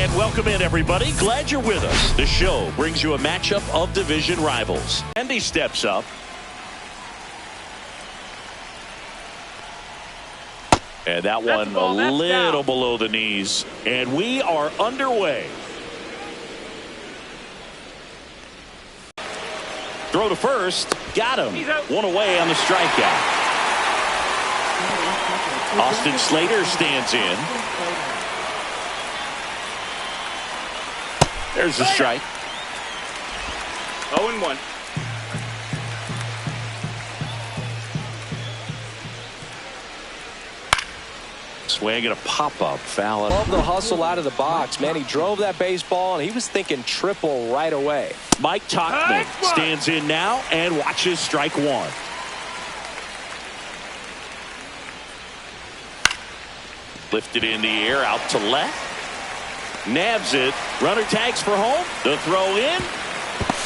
And welcome in, everybody. Glad you're with us. The show brings you a matchup of division rivals. And he steps up. And that one a little below the knees. And we are underway. Throw to first. Got him. One away on the strikeout. Austin Slater stands in. There's the strike. 0-1. Swing and a pop-up foul. Love the hustle out of the box, man. He drove that baseball, and he was thinking triple right away. Mike Tauchman stands in now and watches strike one. Lifted in the air, out to left. Nabs it. Runner tags for home. The throw in.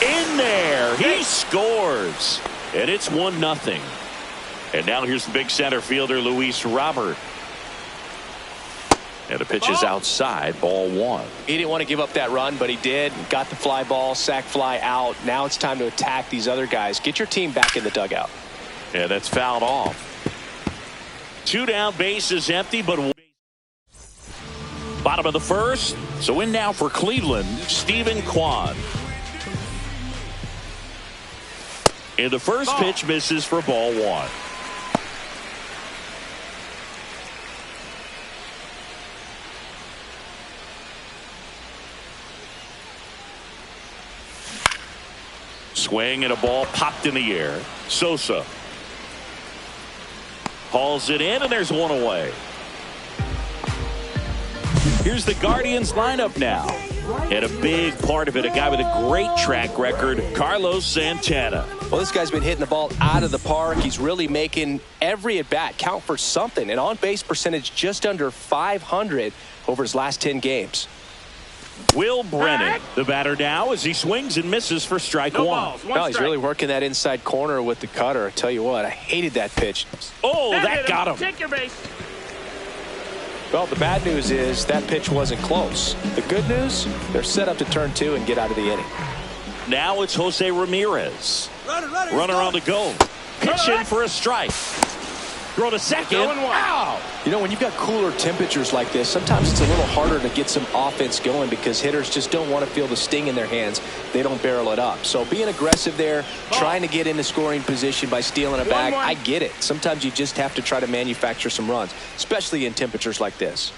In there. He scores. And it's 1-0. And now here's the big center fielder, Luis Robert. And the pitch is outside. Ball one. He didn't want to give up that run, but he did. Got the fly ball, sac fly out. Now it's time to attack these other guys. Get your team back in the dugout. Yeah, that's fouled off. 2 down, base is empty, but bottom of the first. So in now for Cleveland, Stephen Kwan. And the first pitch misses for ball one. Swing and a ball popped in the air. Sosa hauls it in, and there's one away. Here's the Guardians lineup now. And a big part of it, a guy with a great track record, Carlos Santana. Well, this guy's been hitting the ball out of the park. He's really making every at-bat count for something. And on-base percentage just under 500 over his last 10 games. Will Brennan, the batter now, as he swings and misses for strike one. No, he's really working that inside corner with the cutter. I tell you what, I hated that pitch. Oh, that got him. Take your base. Well, the bad news is that pitch wasn't close. The good news, they're set up to turn 2 and get out of the inning. Now it's Jose Ramirez. Runner on the go. Pitch in for a strike. Throw to second. Ow! You know, when you've got cooler temperatures like this, sometimes it's a little harder to get some offense going because hitters just don't want to feel the sting in their hands. They don't barrel it up. So being aggressive there, trying to get into scoring position by stealing a bag, I get it. Sometimes you just have to try to manufacture some runs, especially in temperatures like this.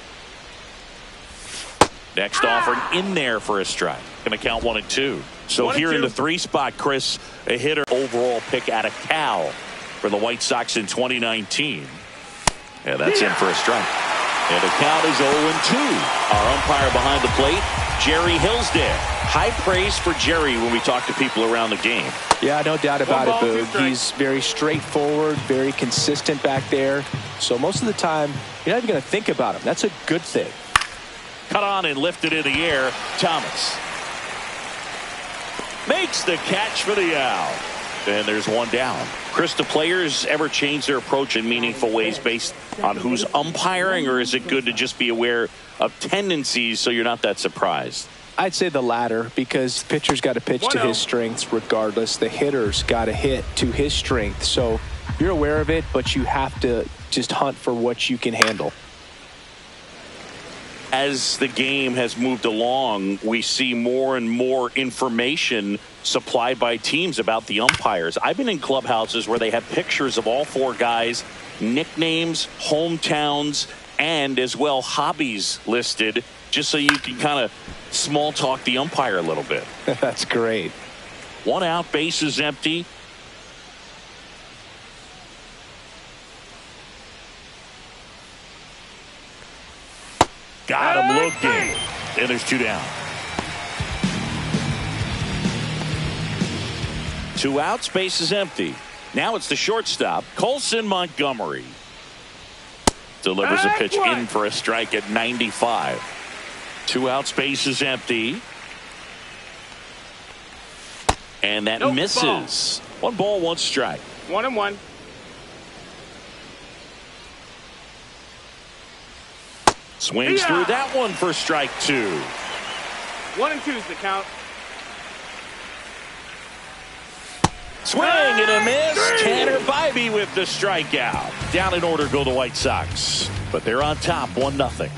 Next offer in there for a strike. Going to count 1 and 2. So here in the 3 spot, Chris, a hitter overall pick out of Cal for the White Sox in 2019. And that's in for a strike. And the count is 0-2. Our umpire behind the plate, Jerry Hillsdale. High praise for Jerry when we talk to people around the game. Yeah, no doubt about it, Boog. He's very straightforward, very consistent back there. So most of the time, you're not even going to think about him. That's a good thing. Cut on and lifted in the air. Thomas makes the catch for the out. And there's one down. Chris, do players ever change their approach in meaningful ways based on who's umpiring, or is it good to just be aware of tendencies so you're not that surprised? I'd say the latter, because the pitcher's got to pitch to his strengths regardless. The hitter's got to hit to his strength. So you're aware of it, but you have to just hunt for what you can handle. As the game has moved along, we see more and more information supplied by teams about the umpires. I've been in clubhouses where they have pictures of all 4 guys, nicknames, hometowns, and as well hobbies listed, just so you can kind of small talk the umpire a little bit. That's great. 1 out, base is empty. Got him looking. And there's 2 down. 2 outs, base is empty. Now it's the shortstop, Colson Montgomery. Delivers a pitch in for a strike at 95. 2 outs, base is empty. And that misses. 1 ball, 1 strike. 1-1. Swings through that one for strike 2. 1-2 is the count. Swing and a miss. Tanner Bybee with the strikeout. Down in order go the White Sox, but they're on top 1-0.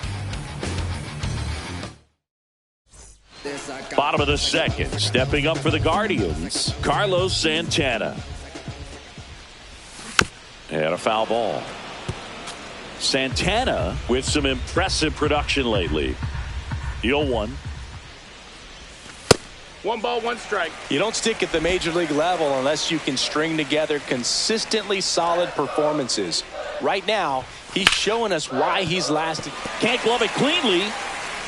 Bottom of the second, stepping up for the Guardians, Carlos Santana. And a foul ball. Santana with some impressive production lately. The 0-1. 1 ball, 1 strike. You don't stick at the major league level unless you can string together consistently solid performances. Right now, he's showing us why he's lasted. Can't glove it cleanly.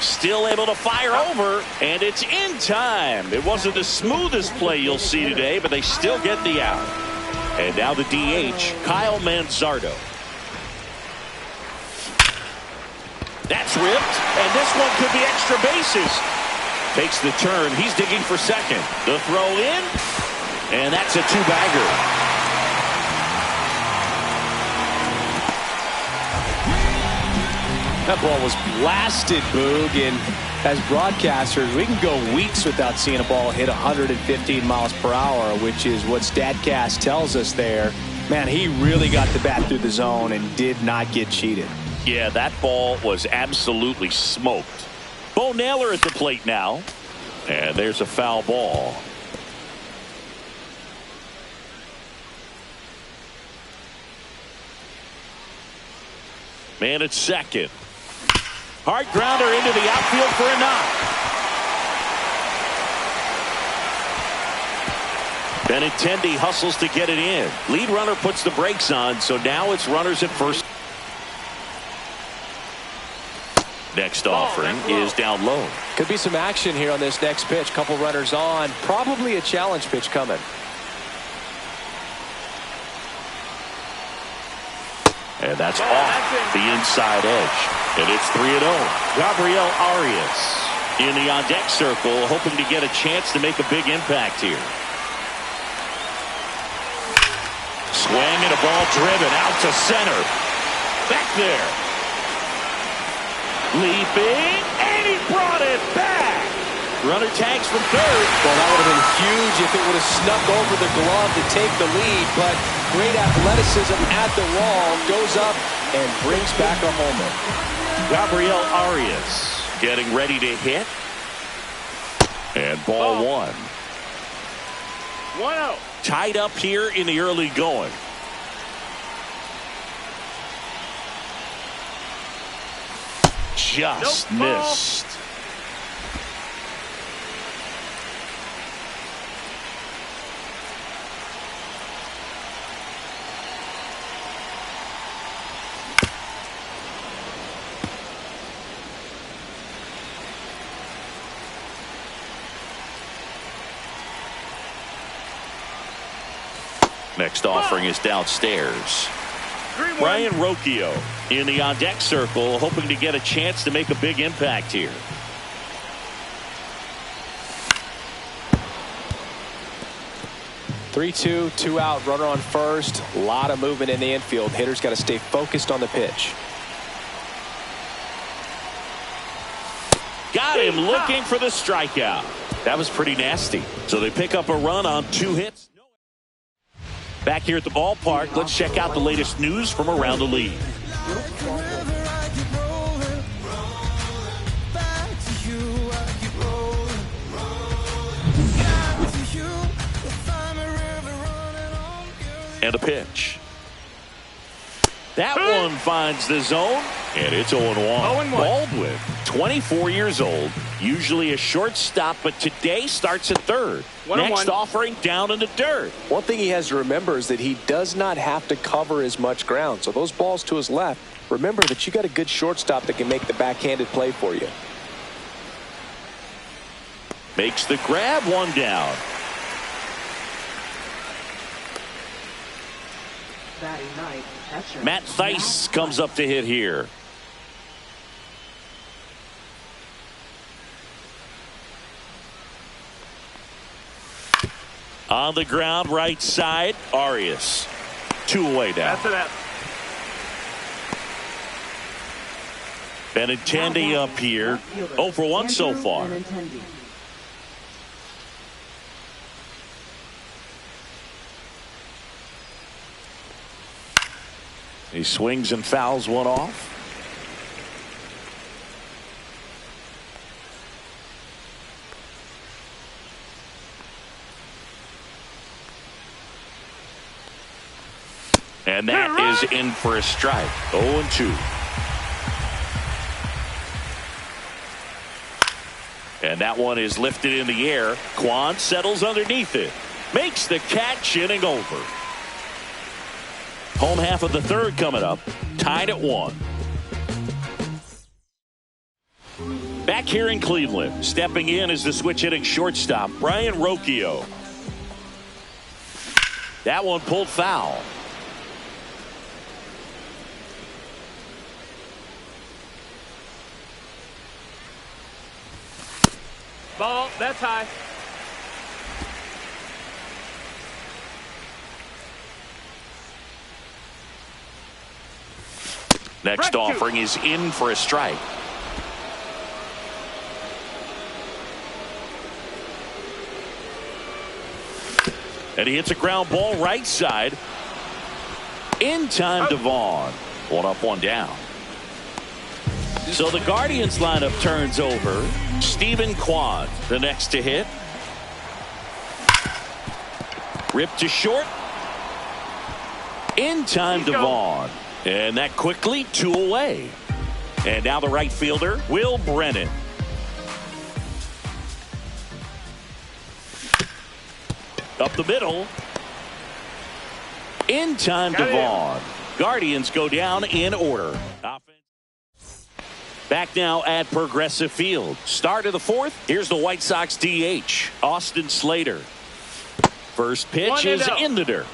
Still able to fire over, and it's in time. It wasn't the smoothest play you'll see today, but they still get the out. And now the DH, Kyle Manzardo. That's ripped, and this one could be extra bases. Takes the turn. He's digging for second. The throw in, and that's a 2-bagger. That ball was blasted, Boog, and as broadcasters, we can go weeks without seeing a ball hit 115 miles per hour, which is what StatCast tells us there. Man, he really got the bat through the zone and did not get cheated. Yeah, that ball was absolutely smoked. Bo Naylor at the plate now. And there's a foul ball. Man at second. Hard grounder into the outfield for a knock. Benintendi hustles to get it in. Lead runner puts the brakes on, so now it's runners at first. Next offering is down low. Could be some action here on this next pitch. Couple runners on. Probably a challenge pitch coming. And that's off the inside edge. And it's 3-0. Gabriel Arias in the on-deck circle, hoping to get a chance to make a big impact here. Swing and a ball driven out to center. Back there. Leaping, and he brought it back. Runner tags from third. Well, that would have been huge if it would have snuck over the glove to take the lead, but great athleticism at the wall, goes up and brings back a homer. Gabriel Arias getting ready to hit. And ball one. 1-0. Tied up here in the early going. Just missed. Next offering is downstairs. Ryan Rocchio in the on-deck circle, hoping to get a chance to make a big impact here. Three-two, 2 out, runner on first. A lot of movement in the infield. Hitter's got to stay focused on the pitch. Got him looking for the strikeout. That was pretty nasty. So they pick up a run on 2 hits. Back here at the ballpark, let's check out the latest news from around the league. And a pitch. That one finds the zone, and it's 0-1. Baldwin, 24 years old, usually a shortstop, but today starts at third. Next offering down in the dirt. One thing he has to remember is that he does not have to cover as much ground. So those balls to his left, remember that you got a good shortstop that can make the backhanded play for you. Makes the grab, 1 down. Matt Thaiss comes up to hit here. On the ground, right side, Arias. 2 away down. That's it. Benintendi up here. 0 for 1 so far. He swings and fouls one off. And that is in for a strike. 0-2. And that one is lifted in the air. Kwan settles underneath it. Makes the catch, inning over. Home half of the third coming up. Tied at 1. Back here in Cleveland. Stepping in is the switch hitting shortstop, Brian Rocchio. That one pulled foul. Ball, that's high. Next offering is in for a strike. And he hits a ground ball right side. In time to Vaughn. 1 up, 1 down. So the Guardians lineup turns over. Stephen Kwan, the next to hit. Ripped to short. In time to Vaughn. And that quickly 2 away. And now the right fielder, Will Brennan. Up the middle. In time to Vaughn. Guardians go down in order. Back now at Progressive Field. Start of the 4th. Here's the White Sox DH, Austin Slater. First pitch is in the dirt.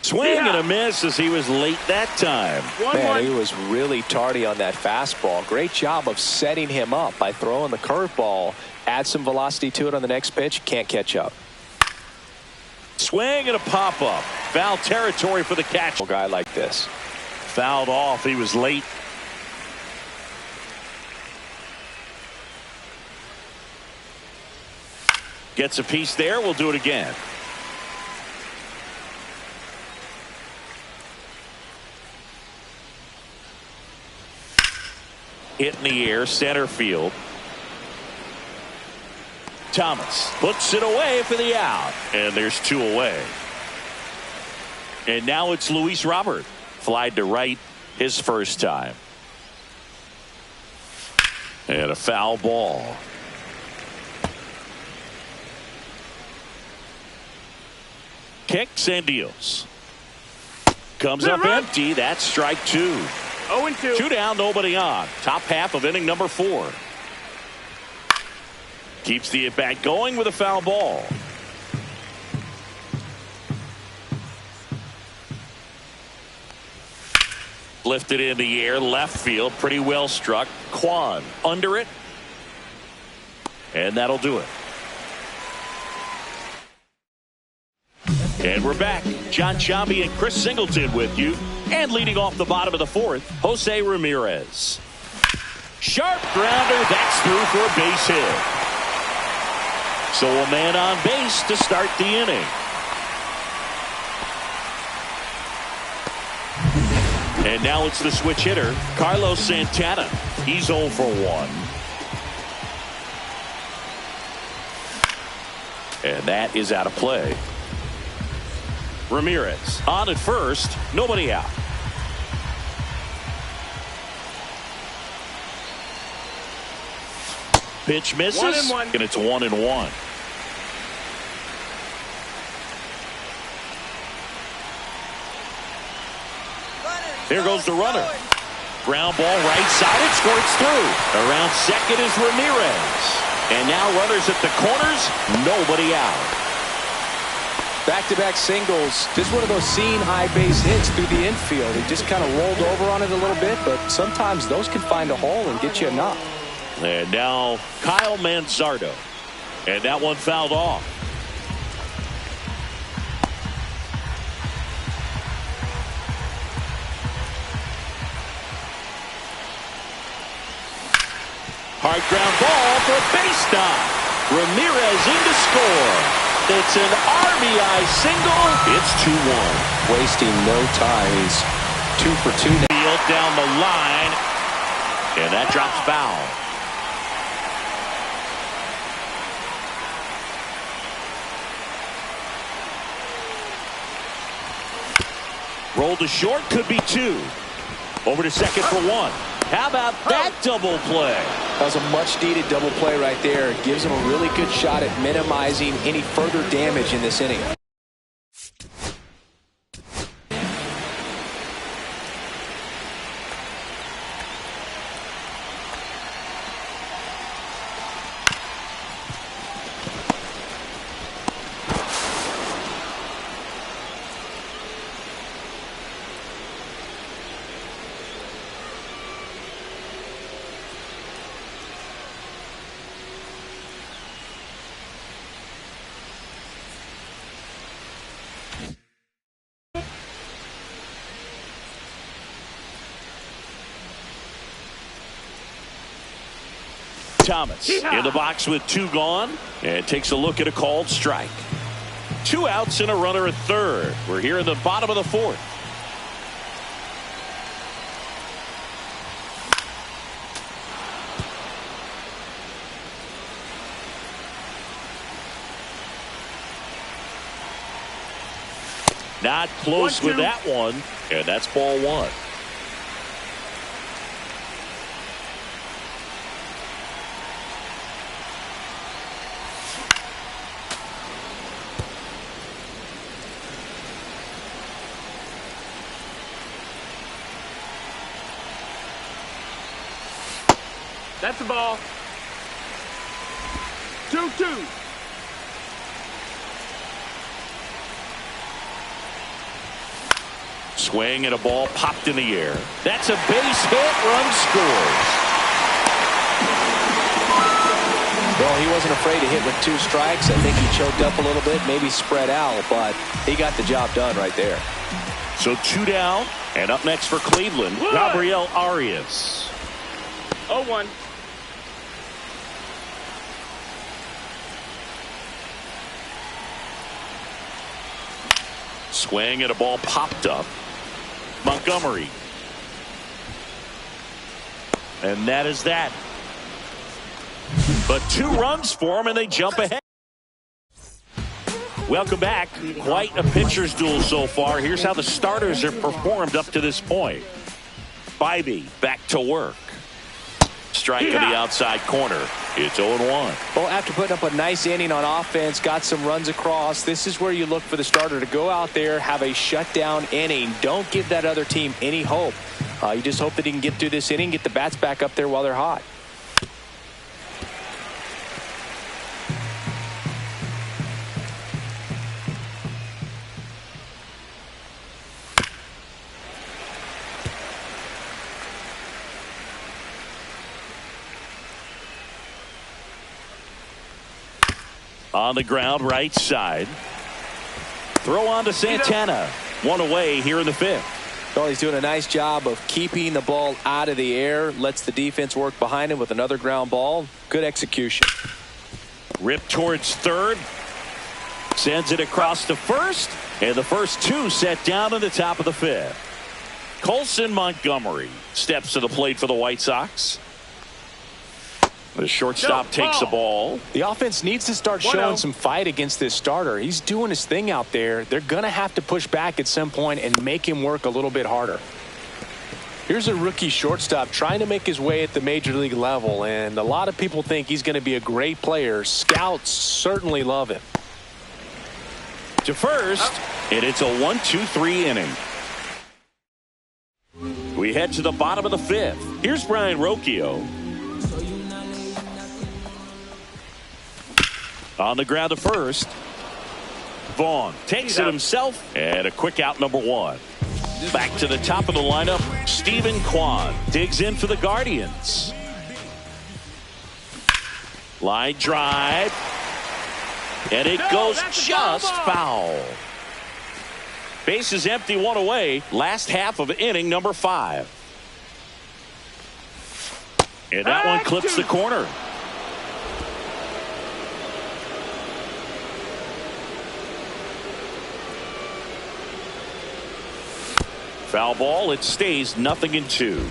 Swing and a miss as he was late that time. Man, he was really tardy on that fastball. Great job of setting him up by throwing the curveball. Add some velocity to it on the next pitch. Can't catch up. Swing and a pop-up. Foul territory for the catch. A guy like this. Fouled off. He was late. Gets a piece there. We'll do it again. Hit in the air, center field. Thomas puts it away for the out. And there's 2 away. And now it's Luis Robert. Flied to right his first time. And a foul ball. Kicks and deals. Comes up empty. That's strike 2. 0-2. 2 down, nobody on. Top half of inning number 4. Keeps the at-bat going with a foul ball. Lifted in the air, left field, pretty well struck. Kwan under it. And that'll do it. And we're back. John Sciambi and Chris Singleton with you. And leading off the bottom of the 4th, Jose Ramirez. Sharp grounder, that's through for a base hit. So a man on base to start the inning. And now it's the switch hitter, Carlos Santana. He's 0 for 1. And that is out of play. Ramirez on at first, nobody out. Pitch misses, 1-1. and it's 1-1. Here goes the runner. Ground ball right side. It squirts through. Around second is Ramirez. And now runners at the corners. Nobody out. Back-to-back singles. Just one of those seeing high base hits through the infield. He just kind of rolled over on it a little bit, but sometimes those can find a hole and get you a knock. And now Kyle Manzardo. And that one fouled off. Hard ground ball for a base stop. Ramirez in to score. It's an RBI single. It's 2-1. Wasting no time. He's 2 for 2 now. Field down the line. And that drops foul. Roll to short, could be 2. Over to second for 1. How about that double play? That was a much-needed double play right there. It gives him a really good shot at minimizing any further damage in this inning. Thomas in the box with 2 gone and takes a look at a called strike. 2 outs and a runner at third. We're here in the bottom of the 4th. Not close with that one, and that's ball 1. That's the ball. 2-2. Swing and a ball popped in the air. That's a base hit. Run scores. Well, he wasn't afraid to hit with 2 strikes. I think he choked up a little bit, maybe spread out, but he got the job done right there. So 2 down, and up next for Cleveland, Gabriel Arias. 0-1. Swing and a ball popped up. Montgomery. And that is that. But 2 runs for him, and they jump ahead. Welcome back. Quite a pitcher's duel so far. Here's how the starters have performed up to this point. Bybee back to work. Strike to the outside corner. It's 0-1. Well, after putting up a nice inning on offense, got some runs across, this is where you look for the starter to go out there, have a shutdown inning. Don't give that other team any hope. You just hope that he can get through this inning, get the bats back up there while they're hot. On the ground, right side. Throw on to Santana. 1 away here in the 5th. Well, he's doing a nice job of keeping the ball out of the air. Lets the defense work behind him with another ground ball. Good execution. Rip towards third. Sends it across to first. And the first 2 set down in the top of the 5th. Colson Montgomery steps to the plate for the White Sox. The shortstop takes the ball. The offense needs to start showing some fight against this starter. He's doing his thing out there. They're going to have to push back at some point and make him work a little bit harder. Here's a rookie shortstop trying to make his way at the major league level, and a lot of people think he's going to be a great player. Scouts certainly love him. To first, and it's a 1-2-3 inning. We head to the bottom of the 5th. Here's Brian Rocchio. On the ground to first. Vaughn takes it himself, and a quick out, number 1. Back to the top of the lineup, Stephen Kwan digs in for the Guardians. Line drive, and it goes just foul. Base is empty, 1 away. Last half of inning number 5. And that one clips the corner. Foul ball. It stays 0-2.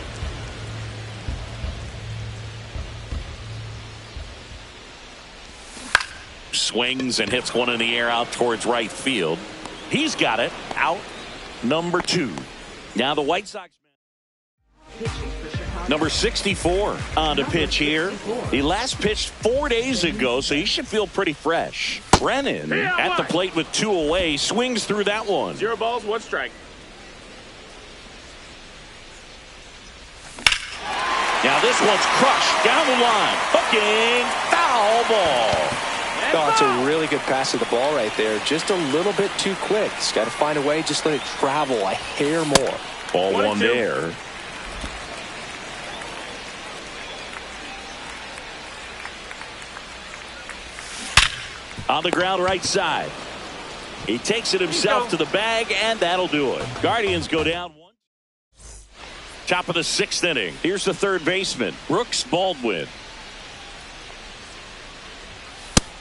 Swings and hits one in the air out towards right field. He's got it. Out number 2. Now the White Sox. Number 64 on to pitch here. He last pitched 4 days ago, so he should feel pretty fresh. Brennan at the plate with 2 away. Swings through that one. 0 balls, 1 strike. Now this one's crushed down the line. Hooking. Foul ball. Oh, it's a really good pass of the ball right there. Just a little bit too quick. He's got to find a way. Just let it travel a hair more. Ball 1 there. On the ground right side. He takes it himself to the bag, and that'll do it. Guardians go down 1. Top of the 6th inning. Here's the third baseman, Brooks Baldwin.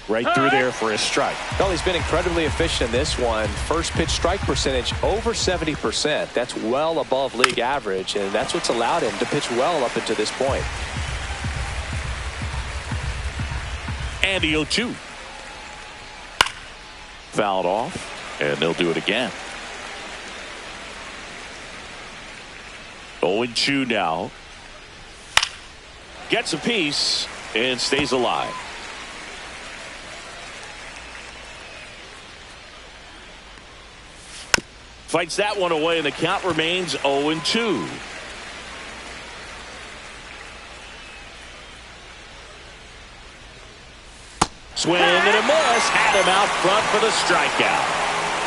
Right through there for a strike. Well, he's been incredibly efficient in this one. First pitch strike percentage over 70%. That's well above league average, and that's what's allowed him to pitch well up until this point. And the 0-2. Fouled off, and they'll do it again. 0-2 now. Gets a piece and stays alive. Fights that one away, and the count remains 0-2. Swing and a miss. Had him out front for the strikeout.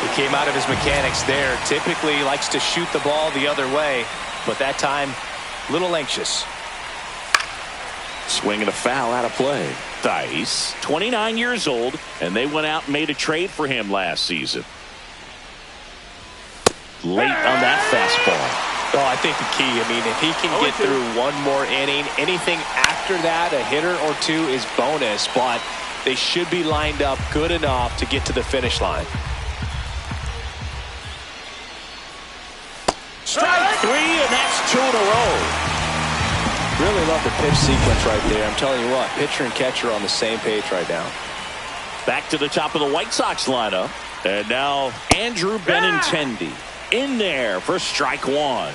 He came out of his mechanics there. Typically likes to shoot the ball the other way, but that time a little anxious. Swing and a foul out of play. Dice, 29 years old, and they went out and made a trade for him last season. Late on that fastball. Oh, I think the key, I mean, if he can get through one more inning, anything after that, a hitter or 2 is bonus, but they should be lined up good enough to get to the finish line. Strike 3, and that's 2 in a row. Really love the pitch sequence right there. I'm telling you what, pitcher and catcher on the same page right now. Back to the top of the White Sox lineup. And now Andrew Benintendi in there for strike 1.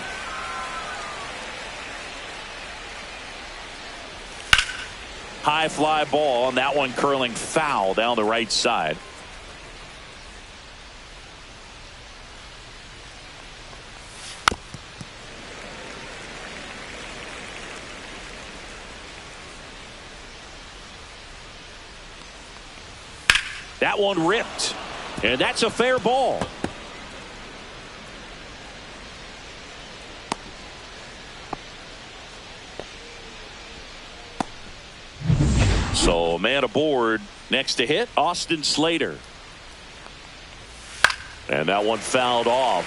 High fly ball, and that one curling foul down the right side. That one ripped, and that's a fair ball. So a man aboard. Next to hit, Austin Slater. And that one fouled off.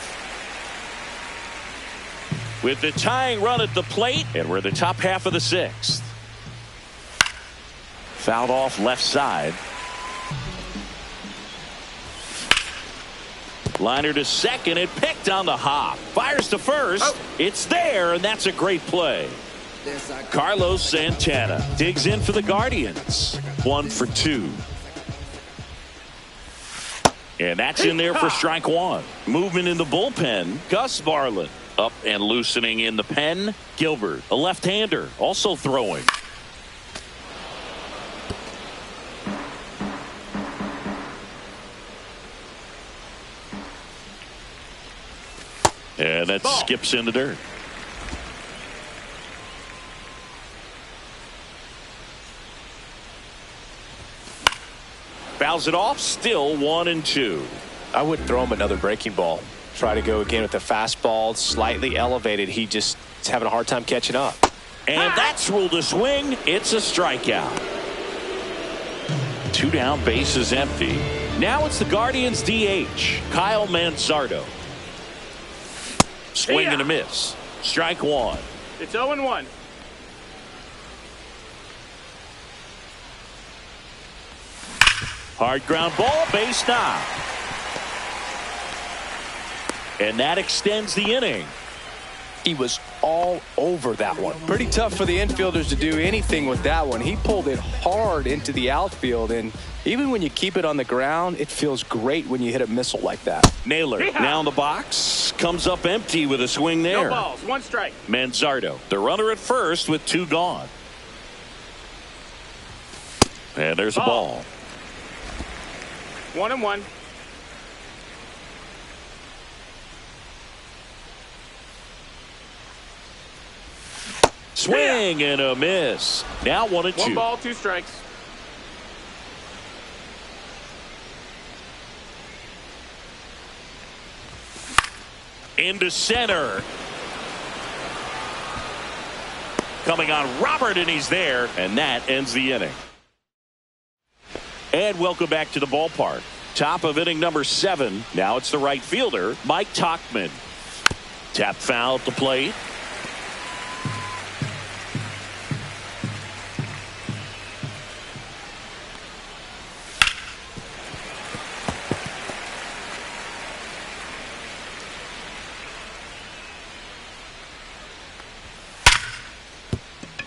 With the tying run at the plate, and we're the top half of the 6th. Fouled off left side. Liner to second, and picked on the hop. Fires to first. It's there, and that's a great play. Carlos Santana digs in for the Guardians. 1 for 2. And that's in there for strike 1. Movement in the bullpen. Gus Varland up and loosening in the pen. Gilbert, a left-hander, also throwing. And that skips in the dirt. Fouls it off, still 1-2. I wouldn't throw him another breaking ball. Try to go again with the fastball, slightly elevated. He just is having a hard time catching up. And that's ruled a swing. It's a strikeout. 2 down, bases empty. Now it's the Guardians DH, Kyle Manzardo. Swing and a miss. Strike 1. It's 0-1. Hard ground ball, base knock. And that extends the inning. He was all over that one. Pretty tough for the infielders to do anything with that one. He pulled it hard into the outfield, and even when you keep it on the ground, it feels great when you hit a missile like that. Naylor now in the box, comes up empty with a swing there. No balls, 1 strike. Manzardo, the runner at first with 2 gone. And there's a ball. 1-1. Swing and a miss. Now 1-2. 1 ball, 2 strikes. Into center. Coming on Robert, and he's there, and that ends the inning. And welcome back to the ballpark. Top of inning number 7. Now it's the right fielder, Mike Tauchman. Tap foul at the plate.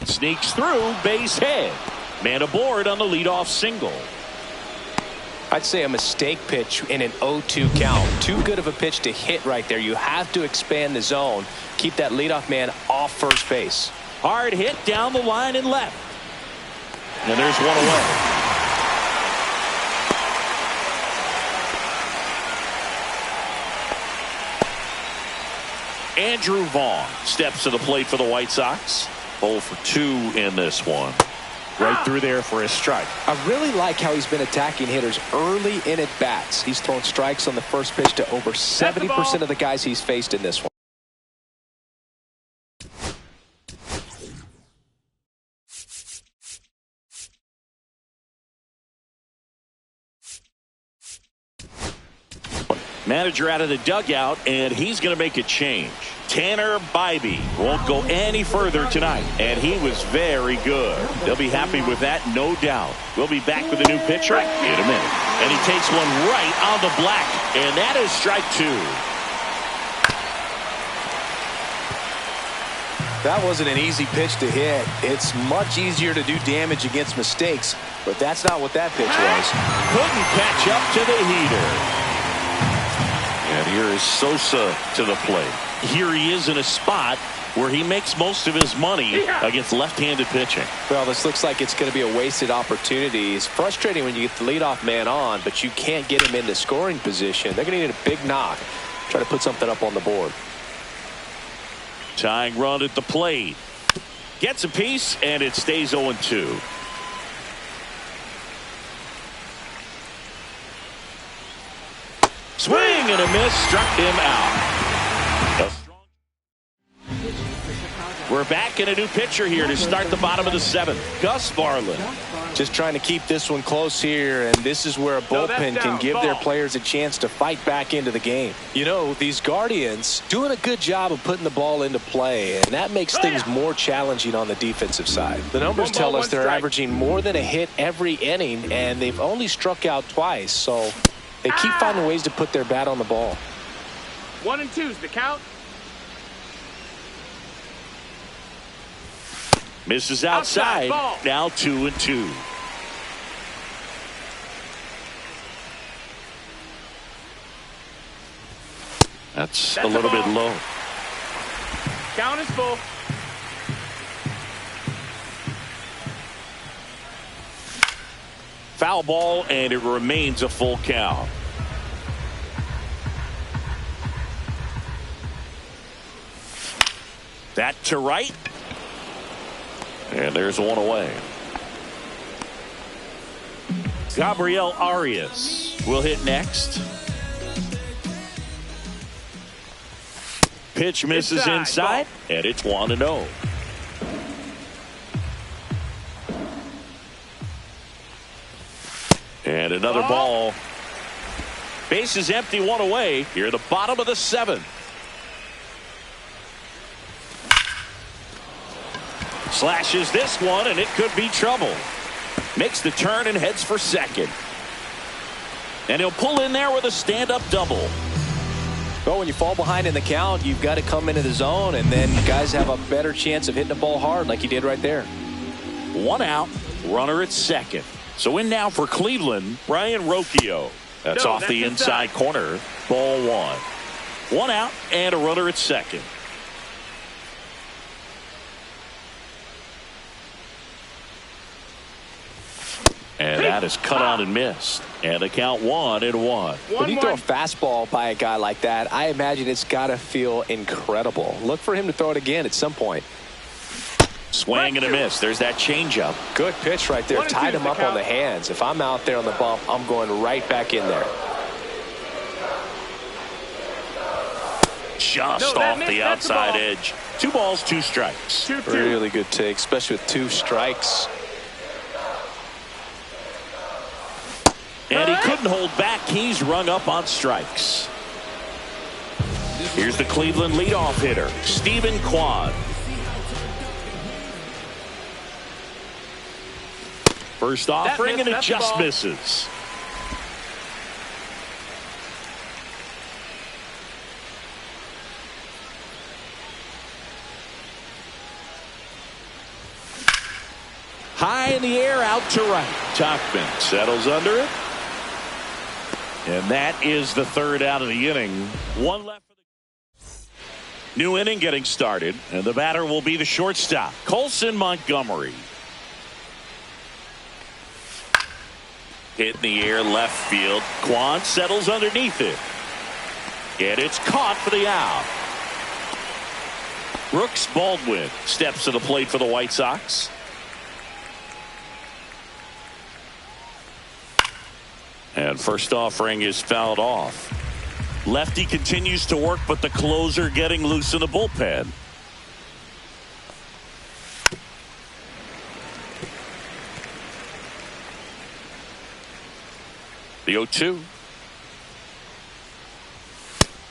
Sneaks through, base hit. Man aboard on the leadoff single. I'd say a mistake pitch in an 0-2 count. Too good of a pitch to hit right there. You have to expand the zone. Keep that leadoff man off first base. Hard hit down the line and left. And there's one away. Andrew Vaughn steps to the plate for the White Sox. 0 for 2 in this one. Right through there for a strike. I really like how he's been attacking hitters early in at bats. He's thrown strikes on the first pitch to over 70% of the guys he's faced in this one. Manager out of the dugout, and he's going to make a change. Tanner Bybee won't go any further tonight, and he was very good. They'll be happy with that, no doubt. We'll be back with a new pitcher in a minute. And he takes one right on the black, and that is strike 2. That wasn't an easy pitch to hit. It's much easier to do damage against mistakes, but that's not what that pitch was. Couldn't catch up to the heater. And here is Sosa to the plate. Here he is in a spot where he makes most of his money against left-handed pitching. Well, this looks like it's going to be a wasted opportunity. It's frustrating when you get the leadoff man on, but you can't get him into scoring position. They're going to need a big knock. Try to put something up on the board. Tying run at the plate. Gets a piece, and it stays 0-2. Swing and a miss, struck him out. We're back in a new pitcher here to start the bottom of the 7th. Gus Varland. Just trying to keep this one close here, and this is where a bullpen can give their players a chance to fight back into the game. You know, these Guardians doing a good job of putting the ball into play, and that makes things more challenging on the defensive side. The numbers tell us they're averaging more than a hit every inning, and they've only struck out twice, so they keep finding ways to put their bat on the ball. 1-2's the count. Misses outside. Now 2-2. That's a little bit low. Count is full. Foul ball, and it remains a full count. That to right. And there's one away. Gabriel Arias will hit next. Pitch misses inside, and it's 1-0. And another ball. Base is empty, one away. Here at the bottom of the 7th. Slashes this one, and it could be trouble. Makes the turn and heads for second. And he'll pull in there with a stand-up double. Well, when you fall behind in the count, you've got to come into the zone, and then guys have a better chance of hitting the ball hard like he did right there. 1 out, runner at second. So in now for Cleveland, Brian Rocchio. That's off the inside corner. Ball 1. 1 out and a runner at second. And that is cut on and missed. And the count 1-1. When you throw a fastball by a guy like that, I imagine it's got to feel incredible. Look for him to throw it again at some point. Swing and a miss. There's that changeup. Good pitch right there. Tied him up on the hands. If I'm out there on the bump, I'm going right back in there. Just off the outside edge. 2 balls, 2 strikes. Really good take, especially with 2 strikes. And he couldn't hold back. He's rung up on strikes. Here's the Cleveland leadoff hitter, Stephen Kwan. First offering, and it just misses. High in the air, out to right. Tuchman settles under it. And that is the 3rd out of the inning. 1 left for the new inning getting started. And the batter will be the shortstop, Colson Montgomery. Hit in the air, left field. Kwan settles underneath it. And it's caught for the out. Brooks Baldwin steps to the plate for the White Sox. And first offering is fouled off. Lefty continues to work, but the closer getting loose in the bullpen. The 0-2.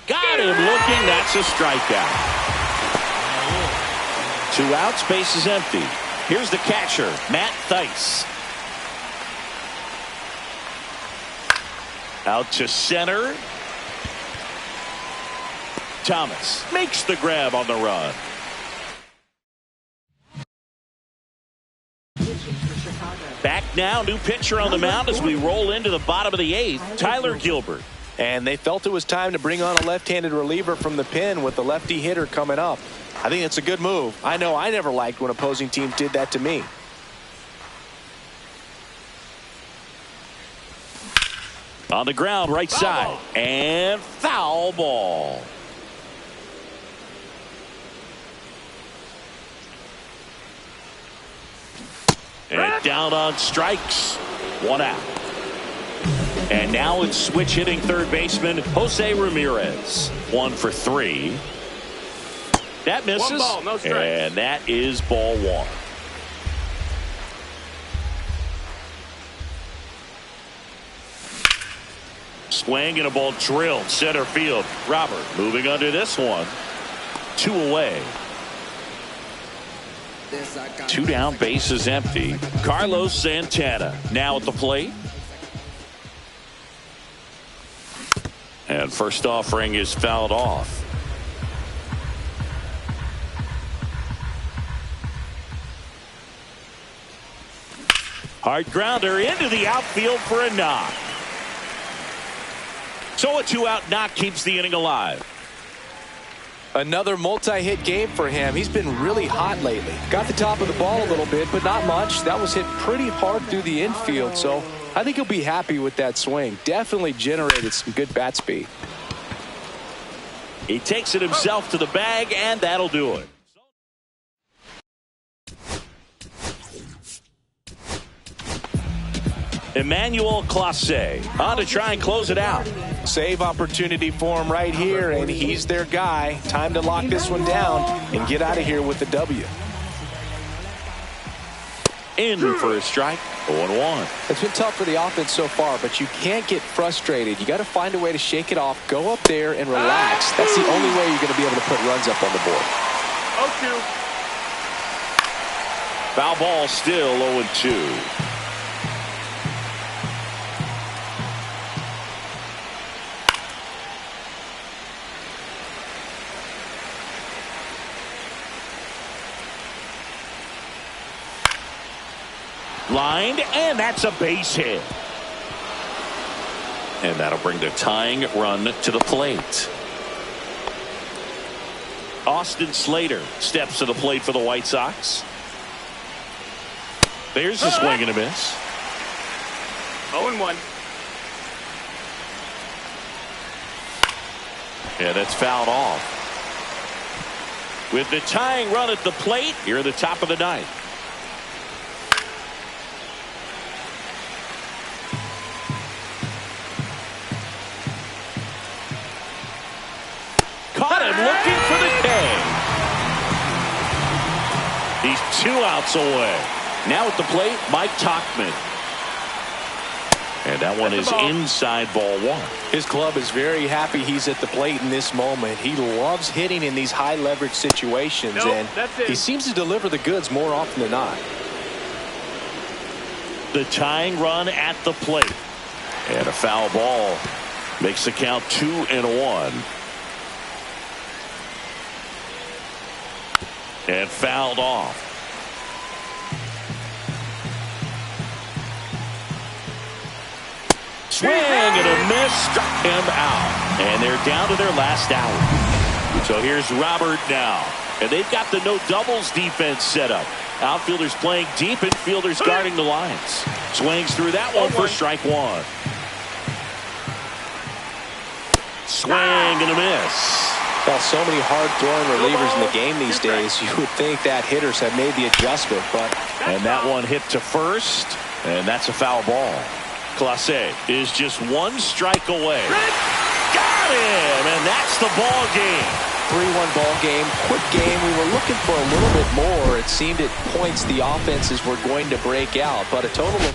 Got him looking. That's a strikeout. 2 outs, base is empty. Here's the catcher, Matt Thaiss. Out to center. Thomas makes the grab on the run. Back now, new pitcher on the mound as we roll into the bottom of the 8th, Tyler Gilbert. And they felt it was time to bring on a left-handed reliever from the pen with the lefty hitter coming up. I think it's a good move. I know I never liked when opposing teams did that to me. On the ground, right side, and foul ball. And down on strikes. 1 out. And now it's switch hitting third baseman Jose Ramirez. 1 for 3. That misses. 1 ball, no strikes. And that is ball 1. Swing and a ball drilled center field. Robert moving under this one. 2 away. 2 down, base is empty. Carlos Santana now at the plate. And first offering is fouled off. Hard grounder into the outfield for a knock. So a 2-out knock keeps the inning alive. Another multi-hit game for him. He's been really hot lately. Got the top of the ball a little bit, but not much. That was hit pretty hard through the infield, so I think he'll be happy with that swing. Definitely generated some good bat speed. He takes it himself to the bag, and that'll do it. Emmanuel Clase on to try and close it out. Save opportunity for him right here, and he's their guy. Time to lock this one down and get out of here with the W. In for a strike. 0-1. It's been tough for the offense so far, but you can't get frustrated. You got to find a way to shake it off, go up there and relax. That's the only way you're going to be able to put runs up on the board. 0-2. Foul ball, still 0-2. lined, and that's a base hit. And that'll bring the tying run to the plate. Austin Slater steps to the plate for the White Sox. There's a swing and a miss. 0-1. Yeah, that's fouled off. With the tying run at the plate, here at the top of the ninth. Caught him looking for the K. He's 2 outs away. Now at the plate, Mike Tauchman. And that one is inside ball 1. His club is very happy he's at the plate in this moment. He loves hitting in these high leverage situations, and he seems to deliver the goods more often than not. The tying run at the plate. And a foul ball makes the count 2-1. And fouled off. Swing and a miss, struck him out. And they're down to their last out. So here's Robert now. And they've got the no doubles defense set up. Outfielders playing deep, infielders guarding the lines. Swings through that one for strike 1. Swing and a miss. Well, so many hard-throwing relievers in the game these days. You would think that hitters have made the adjustment, but... And that one hit to first, and that's a foul ball. Clase is just 1 strike away. Got him, and that's the ball game. 3-1 ball game, quick game. We were looking for a little bit more. It seemed at points the offenses were going to break out, but a total of...